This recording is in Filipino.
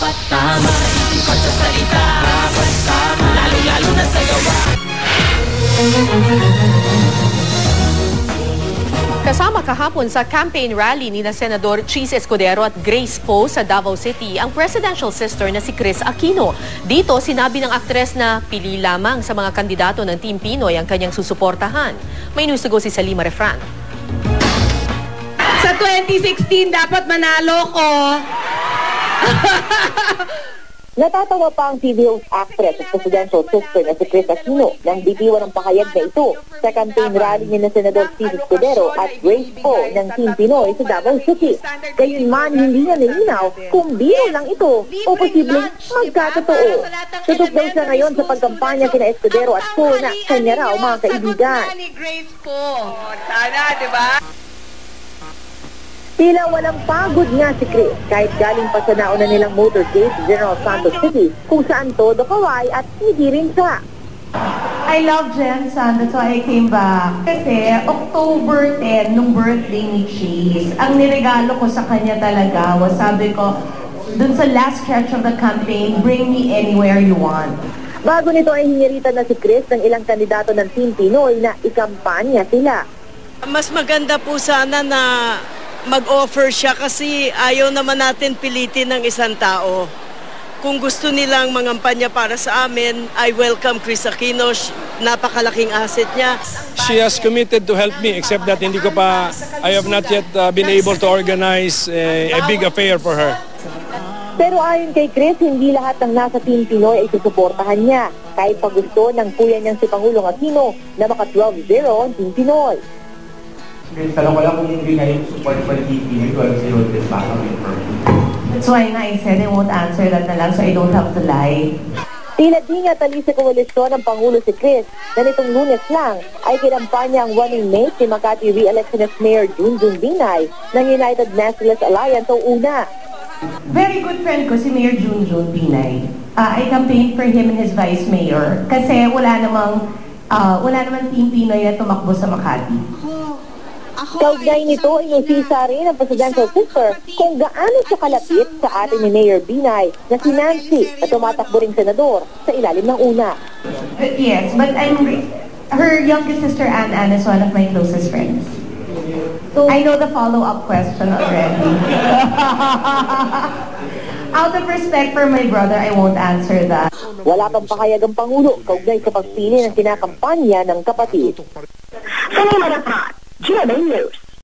Dapat tama, isipan sa salita. Dapat tama, lalo-lalo na sa gawa. Kasama kahapon sa campaign rally ni na Senador Chis Escudero at Grace Poe sa Davao City ang presidential sister na si Chris Aquino. Dito sinabi ng aktres na pili lamang sa mga kandidato ng Team Pinoy ang kanyang susuportahan. May news to go si Salima Refran. Sa 2016 dapat manalo ko. Natatawa pa ang TV host actress at presidential sister na si Chris Aquino nang bitiwan ang pahayag na ito sa campaign rally ni na Senador Chis Escudero at Grace Poe ng Team Pinoy sa Davao City. Gayunman, hindi na nilinaw kung biro lang ito o posibleng magkatotoo. Tutok daw siya ngayon sa pagkampanya kina Escudero at Poe na kanya raw mga kaibigan. Sana, di ba? Tila walang pagod nga si Chris kahit galing pa sa nauna nilang motorcade sa General Santos City kung saan todo kaway at hindi rin siya. I love Jensen, that's why I came back. Kasi October 10, nung birthday ni Cheese, ang niregalo ko sa kanya talaga was sabi ko, dun sa last stretch of the campaign, bring me anywhere you want. Bago nito ay hiniritan na si Chris ng ilang kandidato ng Team Pinoy na ikampanya sila. Mas maganda po sana na mag-offer siya kasi ayaw naman natin pilitin ng isang tao. Kung gusto nilang mangampanya para sa amin, I welcome Chris Aquino. Napakalaking asset niya. She has committed to help me except that I have not yet been able to organize a big affair for her. Pero ayon kay Chris, hindi lahat ng nasa Team Pinoy ay susuportahan niya. Kahit pa gusto ng kuya niyang si Pangulong Aquino na maka 12-0 ang Team Pinoy. Alam ko lang kung hindi kayo support for TP, 12-0 this battle with her. That's why I said I won't answer that na lang so I don't have to lie. Tila di nga tali sa koalisyon ng Pangulo si Chris na nitong Lunes lang ay kinampanya ang running mate ni Makati re-electionist Mayor Junjun Binay ng United Nationalist Alliance o UNA. Very good friend ko si Mayor Junjun Binay. I campaigned for him and his vice mayor kasi wala namang Team Pinoy na tumakbo sa Makati. Kaugnay nito, inusisa rin ang presidential sister kung gaano siya kalapit sa atin ni Mayor Binay na si Nancy na tumatakbo ring senador sa ilalim ng UNA. Yes, but her youngest sister Ann is one of my closest friends. So, I know the follow-up question already. Out of respect for my brother, I won't answer that. Wala pang pahayag ang Pangulo kaugnay sa pagpili ng kinakampanya ng kapatid. Salima Refran, GMA News.